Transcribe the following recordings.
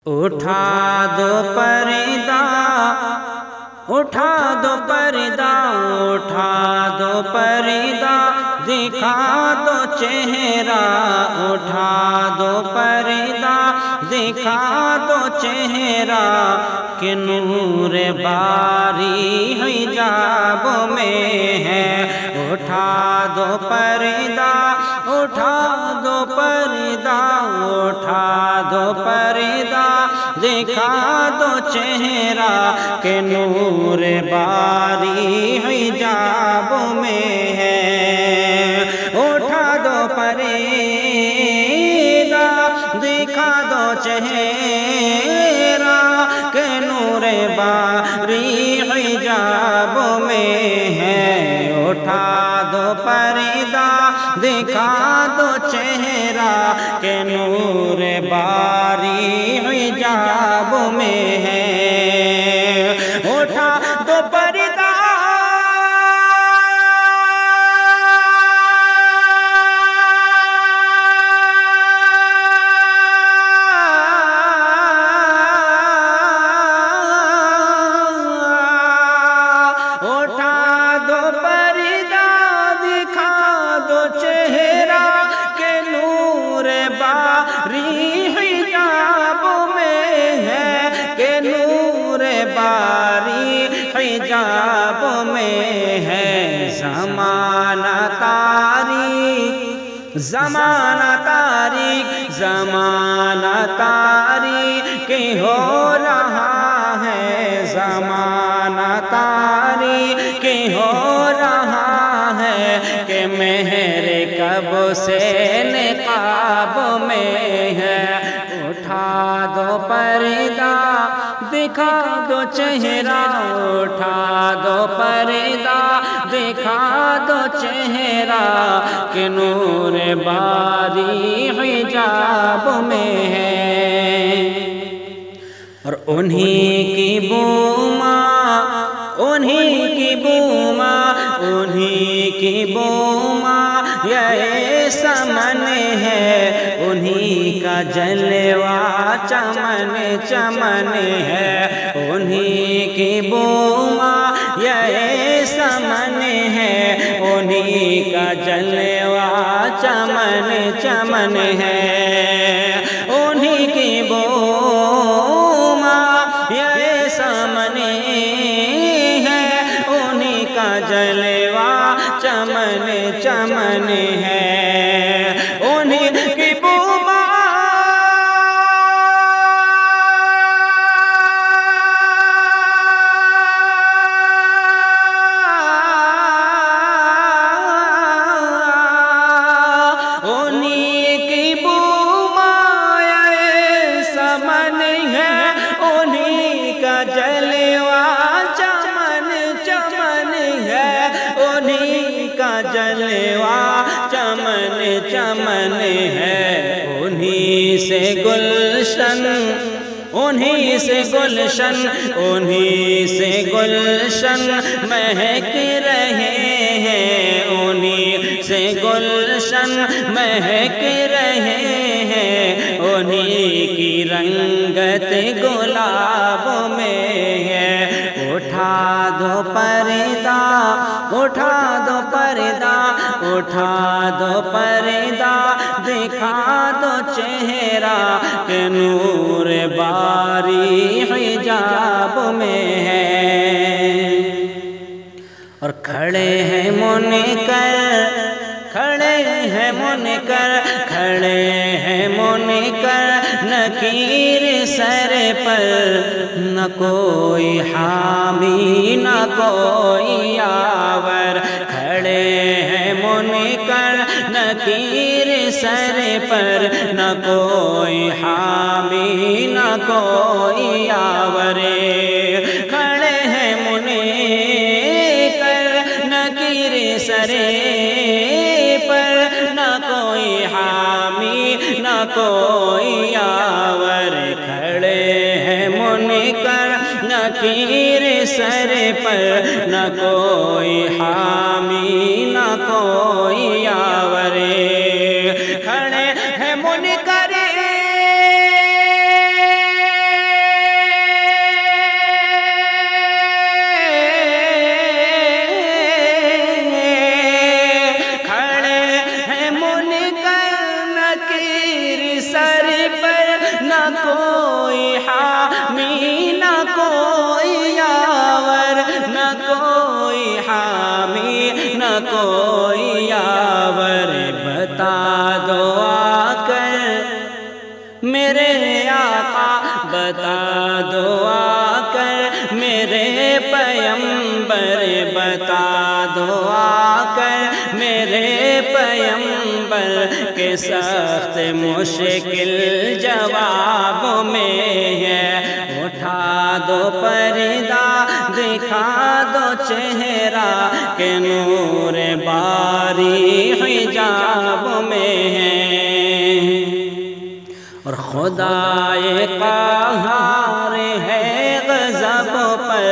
اٹھا دو پردہ، اٹھا دو پردہ، اٹھا دو پردہ، دکھا دو چہرہ، اٹھا دو پردہ، دکھا دو چہرہ، کہ نور باری حجاب میں ہے۔ اٹھا دو پردہ، اٹھا دو پردہ، اٹھا دو پردہ، دکھا دو چہرہ، کہ نور باری حجاب میں ہے۔ اٹھا دو پردہ، دکھا دو چہرہ، کہ نور باری حجاب میں ہے۔ اٹھا دو پردہ، دکھا دو چہرہ، کہ نور باری حجاب میں ہے۔ اٹھا دو پردہ، اٹھا دو پردہ، دکھا دو چہرہ، کہ نور باری حجاب میں ہے، کہ نور باری حجاب میں ہے۔ زمانہ تاریک، زمانہ تاریک، زمانہ تاریک ہو رہا ہے، زمانہ تاریک ہو رہا ہے، کہ مہر کب سے نقاب میں ہے۔ اٹھا دو پردہ، دکھا دو چہرہ، اٹھا دو پردہ، دکھا دو چہرہ، کہ نور باری حجاب میں ہے۔ اور انہی کی بوما، انہی کی بوما، انہی کی بوما یہ سمن ہے، انہی کا جلوہ چمن چمن ہے۔ انہی کی بوما یہ سمن ہے، انہی کا جلوہ چمن چمن ہے۔ انہی کی بوما یہ سمن ہے، انہی کا جلوہ چمن چمن ہے۔ انہی کی بوما جلوہ چمن چمن ہے۔ انہی سے گلشن، انہی سے گلشن، انہی سے گلشن مہک رہے ہیں، انہی سے گلشن مہک رہے ہیں۔ انہی کی رنگت گلاب میں ہے۔ اٹھا دو پردہ، اٹھا دو پردہ، اٹھا دو پردہ، دکھا دو چہرہ، کہ نور باری حجاب میں ہے۔ اور کھڑے ہیں منکر، کھڑے ہیں منکر، کھڑے ہیں منکر، نکیر سر پر، نہ کوئی حامی نہ کوئی یاور۔ کھڑے ہیں منکر، نکیر سر پر، نہ کوئی حامی نہ کوئی یاور۔ کھڑے ہیں منکر، نکیر سر پر، نہ کوئی حامی نہ کوئی یاور۔ کھڑے ہیں منکر، نکیر سر پر، نہ کوئی حامی نہ کوئی یاور۔ کھڑے ہیں منکر، کوئی یاور بتا دو آ کر میرے آقا بتا دو آ کر میرے پیمبر بتا دو آ کر میرے پیمبر کے سخت مشکل جواب میں ہے اٹھا دو پردہ دکھا دو چہرہ کہ نور باری حجاب میں ہے اور خدائے قہار ہے غضب پر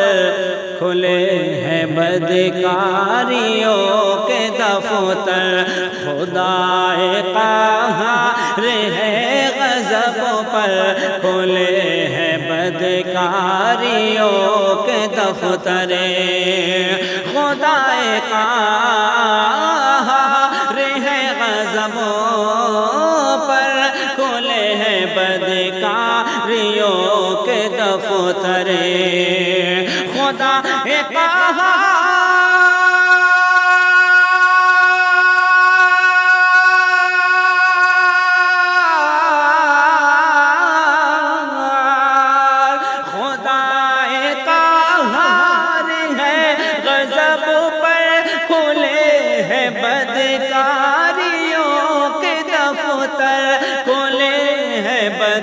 کھلے ہیں بدکاریوں کے دفتر خدائے قہار ہے غضب پر کھلے ہیں بدکاریوں کے دفتر خدائے قہار ہے غضب پر کھلے ہیں بدکاریوں کے دفتر خدا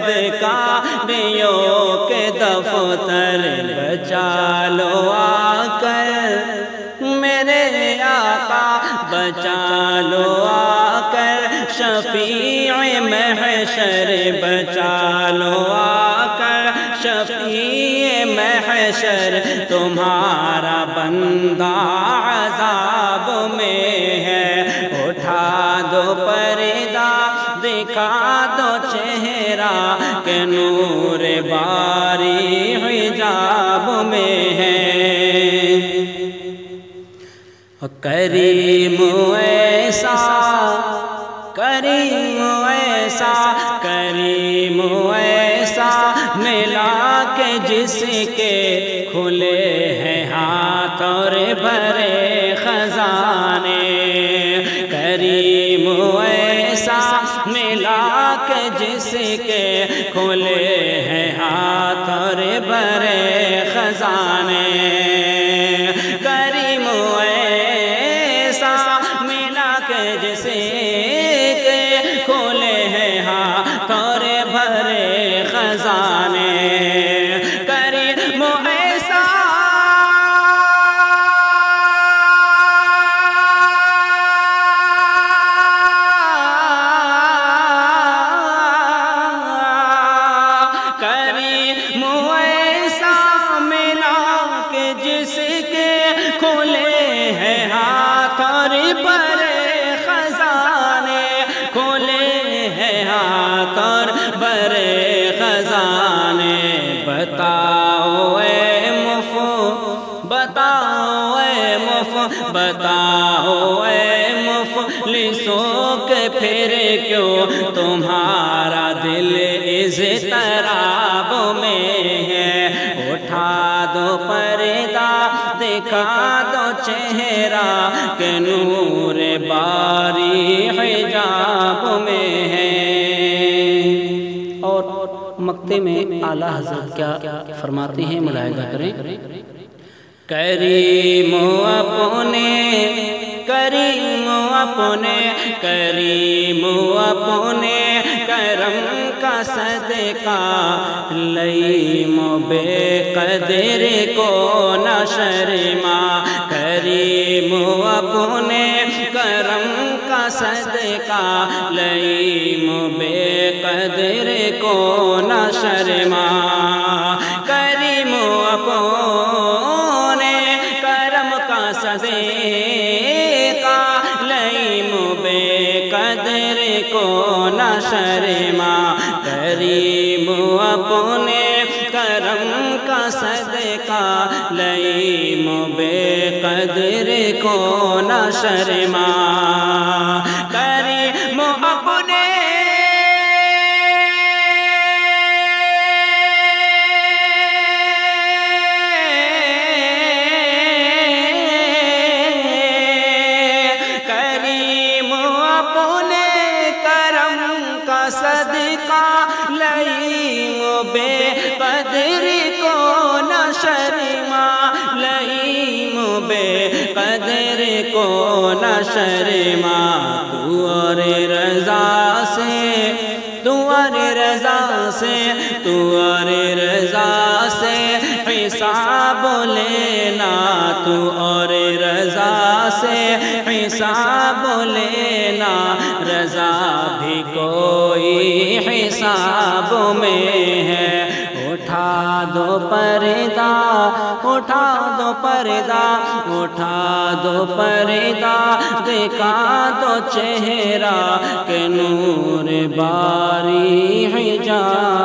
بدکاریوں کے دفتر بچا لو آ کر میرے آقا بچا لو آ کر شفیع محشر بچا لو آ کر شفیع محشر تمہارا بندہ عذاب میں ہے اٹھا دو پردہ دکھا دو چہرہ کہ نور باری حجاب میں ہے کریم ایسا کریم ایسا کریم ایسا ملا کہ جس کے کھلے ہیں ہاتھ اور بھرے خزانے کریم ایسا ملا کہ جس کے کھلے ہیں ہاتھ اور بھرے خزانے کریم ایسا ملا کہ جس کے کھلے ہیں ہاتھ اور بھرے خزانے کریم ایسا بتاؤ اے مفلسوں کہ پھر کیوں تمہارا دل اضطراب میں ہے اٹھا دو پردہ دکھا دو چہرہ کہ نور باری حجاب میں ہے اور مقطع میں اعلیٰ حضرت کیا فرماتے ہیں ملاحظہ کریں کریم اپنے کریم اپنے کریم اپنے کرم کا صدقہ لئیم بے قدر کو نہ شرما کریم اپنے کرم کا صدقہ لئیم بے قدر کو نہ شرما کریم اپنے کرم کا صدقہ لئیم بے قدر کو نہ شرما کریم اپنے کرم کا صدقہ لئیم بے قدر کو نہ شرما کریم اپنے حشر ماں تو اور رضا سے، تو اور رضا سے، تو اور رضا سے حساب لینا، تو اور رضا سے حساب لینا، رضا بھی کوئی حساب میں ہے۔ اٹھا دو پردہ، اٹھا دو پردہ، اٹھا دو پردہ، دکھا دو چہرہ کہ نور باری حجاب